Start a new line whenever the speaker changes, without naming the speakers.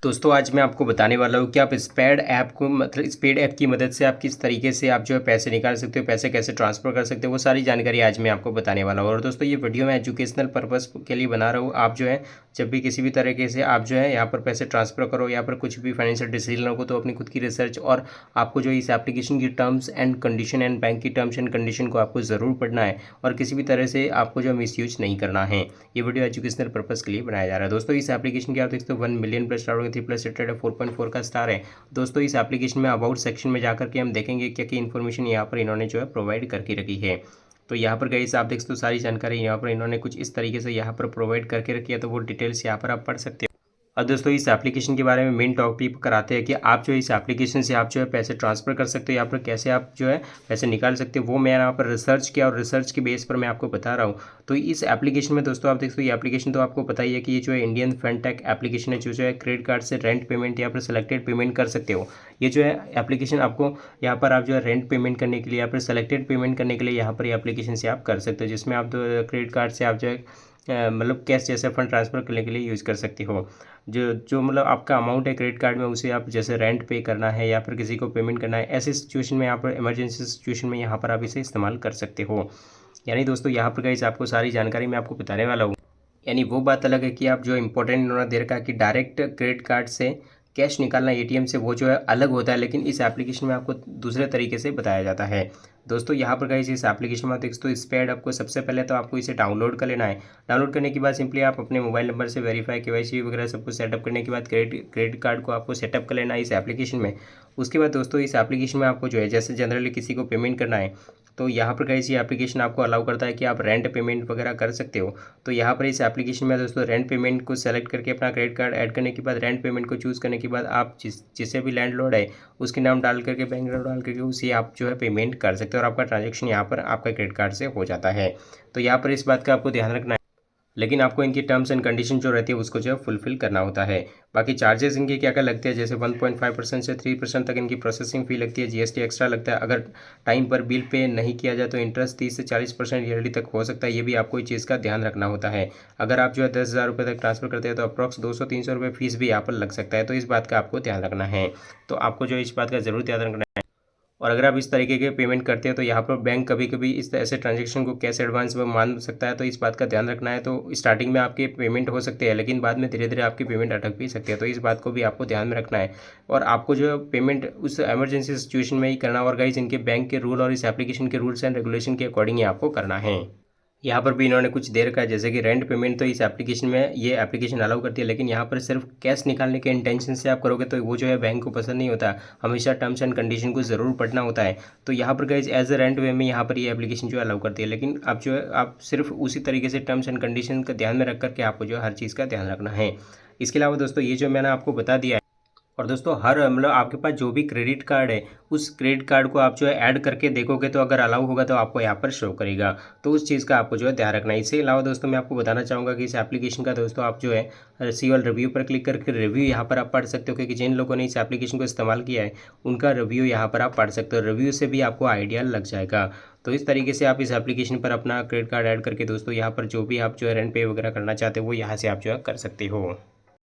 दोस्तों आज मैं आपको बताने वाला हूँ कि आप स्पेड ऐप को स्पेड ऐप की मदद से आप किस तरीके से आप जो है पैसे निकाल सकते हो, पैसे कैसे ट्रांसफ़र कर सकते हो, वो सारी जानकारी आज मैं आपको बताने वाला हूँ। और दोस्तों ये वीडियो मैं एजुकेशनल पर्पस के लिए बना रहा हूँ। आप जो है जब भी किसी भी तरीके से आप जो है यहाँ पर पैसे ट्रांसफ़र करो या पर कुछ भी फाइनेंशियल डिसीजन हो तो अपनी खुद की रिसर्च और आपको जो इस एप्लीकेशन की terms and condition and bank की टर्म्स एंड कंडीशन को आपको ज़रूर पढ़ना है और किसी भी तरह से आपको जो मिसयूज नहीं करना है। ये वीडियो एजुकेशनल पर्पस के लिए बनाया जा रहा है। दोस्तों इस एप्लीकेशन की आप देखते हो 1 मिलियन प्लस स्टार 3+ रेटेड है, 4.4 का स्टार है। दोस्तों इस एप्लीकेशन में अबाउट सेक्शन में जाकर के हम देखेंगे क्या क्या इन्फॉर्मेशन यहाँ पर इन्होंने जो है प्रोवाइड करके रखी है। तो यहाँ पर गाइस आप देख सकते हो सारी जानकारी यहाँ पर इन्होंने कुछ इस तरीके से यहाँ पर प्रोवाइड करके रखी है, तो वो डिटेल्स यहाँ पर आप पढ़ सकते हो। और दोस्तों इस एप्लीकेशन के बारे में मेन टॉपिक कराते हैं कि आप जो इस एप्लीकेशन से आप जो है पैसे ट्रांसफ़र कर सकते हो या फिर कैसे आप जो है पैसे निकाल सकते हो, वो मैं यहाँ पर रिसर्च किया और रिसर्च के बेस पर मैं आपको बता रहा हूँ। तो इस एप्लीकेशन में दोस्तों आप देख सकते हो ये एप्लीकेशन तो आपको पता ही है कि ये जो है इंडियन फिनटेक एप्लीकेशन है, जो है क्रेडिट कार्ड से रेंट पेमेंट या फिर सेलेक्टेड पेमेंट कर सकते हो। ये जो है एप्लीकेशन आपको यहाँ पर आप जो है रेंट पेमेंट करने के लिए या फिर सेलेक्टेड पेमेंट करने के लिए यहाँ पर ये एप्लीकेशन से आप कर सकते हो, जिसमें आप क्रेडिट कार्ड से आप जो है मतलब कैश जैसे फंड ट्रांसफ़र करने के लिए यूज़ कर सकते हो। जो जो मतलब आपका अमाउंट है क्रेडिट कार्ड में उसे आप जैसे रेंट पे करना है या फिर किसी को पेमेंट करना है, ऐसी सिचुएशन में यहाँ पर इमरजेंसी सिचुएशन में यहाँ पर आप इसे इस्तेमाल कर सकते हो। यानी दोस्तों यहाँ पर गाइस आपको सारी जानकारी मैं आपको बताने वाला हूँ। यानी वो बात अलग है कि आप जो इम्पोर्टेंट इन्होंने दे रखा है कि डायरेक्ट क्रेडिट कार्ड से कैश निकालना एटीएम से, वो जो है अलग होता है, लेकिन इस एप्लीकेशन में आपको दूसरे तरीके से बताया जाता है। दोस्तों यहाँ पर गाइस इस एप्लीकेशन में देख तो स्पेड आपको सबसे पहले तो आपको इसे डाउनलोड कर लेना है। डाउनलोड करने के बाद सिंपली आप अपने मोबाइल नंबर से वेरीफाई केवाईसी वगैरह सब कुछ सेटअप करने के बाद क्रेडिट कार्ड को आपको सेटअप कर लेना है इस एप्लीकेशन में। उसके बाद दोस्तों इस एप्लीकेशन में आपको जो है जैसे जनरली किसी को पेमेंट करना है तो यहाँ पर गाइस ये एप्लीकेशन आपको अलाउ करता है कि आप रेंट पेमेंट वगैरह कर सकते हो। तो यहाँ पर इस एप्लीकेशन में दोस्तों रेंट पेमेंट को सेलेक्ट करके अपना क्रेडिट कार्ड ऐड करने के बाद रेंट पेमेंट को चूज़ करने के बाद आप जिसे भी लैंडलॉर्ड है उसके नाम डाल करके बैंक नाम डाल करके उसे आप जो है पेमेंट कर सकते हो और आपका ट्रांजेक्शन यहाँ पर आपका क्रेडिट कार्ड से हो जाता है। तो यहाँ पर इस बात का आपको ध्यान रखना है, लेकिन आपको इनकी टर्म्स एंड कंडीशन जो रहती है उसको जो है फुलफिल करना होता है। बाकी चार्जेस इनके क्या क्या लगते हैं, जैसे 1.5% से 3% तक इनकी प्रोसेसिंग फ़ी लगती है, जीएसटी एक्स्ट्रा लगता है। अगर टाइम पर बिल पे नहीं किया जाए तो इंटरेस्ट 30 से 40% ईयरली तक हो सकता है। ये भी आपको इस चीज़ का ध्यान रखना होता है। अगर आप जो है 10,000 रुपये तक ट्रांसफ़र करते हैं तो अप्रॉक्स 200-300 रुपये फीस भी यहाँ पर लग सकता है। तो इस बात का आपको ध्यान रखना है। तो आपको जो इस बात का ज़रूर ध्यान रखना है। और अगर आप इस तरीके के पेमेंट करते हैं तो यहाँ पर बैंक कभी कभी इस ऐसे ट्रांजैक्शन को कैश एडवांस में मान सकता है, तो इस बात का ध्यान रखना है। तो स्टार्टिंग में आपके पेमेंट हो सकते हैं लेकिन बाद में धीरे धीरे आपकी पेमेंट अटक भी सकती है, तो इस बात को भी आपको ध्यान में रखना है। और आपको जो पेमेंट उस इमरजेंसी सिचुएशन में ही करना और गाइस इनके बैंक के रूल और इस एप्लीकेशन के रूल्स एंड रेगुलेशन के अकॉर्डिंग ही आपको करना है। यहाँ पर भी इन्होंने कुछ दे रखा है जैसे कि रेंट पेमेंट, तो इस एप्लीकेशन में ये एप्लीकेशन अलाउ करती है, लेकिन यहाँ पर सिर्फ कैश निकालने के इंटेंशन से आप करोगे तो वो जो है बैंक को पसंद नहीं होता। हमेशा टर्म्स एंड कंडीशन को ज़रूर पढ़ना होता है। तो यहाँ पर गाइस एज ए रेंट वे में यहाँ पर ये एप्लीकेशन जो है अलाउ करती है, लेकिन आप जो है आप सिर्फ उसी तरीके से टर्म्स एंड कंडीशन का ध्यान में रख करके आपको जो है हर चीज़ का ध्यान रखना है। इसके अलावा दोस्तों ये जो मैंने आपको बता दिया है, और दोस्तों हर मतलब आपके पास जो भी क्रेडिट कार्ड है उस क्रेडिट कार्ड को आप जो है ऐड करके देखोगे तो अगर अलाउ होगा तो आपको यहाँ पर शो करेगा। तो उस चीज़ का आपको जो है ध्यान रखना है। इसके अलावा दोस्तों मैं आपको बताना चाहूँगा कि इस एप्लीकेशन का दोस्तों आप जो है सी ऑल रिव्यू पर क्लिक करके रिव्यू यहाँ पर आप पढ़ सकते हो, क्योंकि जिन लोगों ने इस एप्लीकेशन को इस्तेमाल किया है उनका रिव्यू यहाँ पर आप पढ़ सकते हो। रिव्यू से भी आपको आइडिया लग जाएगा। तो इस तरीके से आप इस एप्लीकेशन पर अपना क्रेडिट कार्ड ऐड करके दोस्तों यहाँ पर जो भी आप जो है रेंट पे वगैरह करना चाहते हो वो यहाँ से आप जो है कर सकते हो।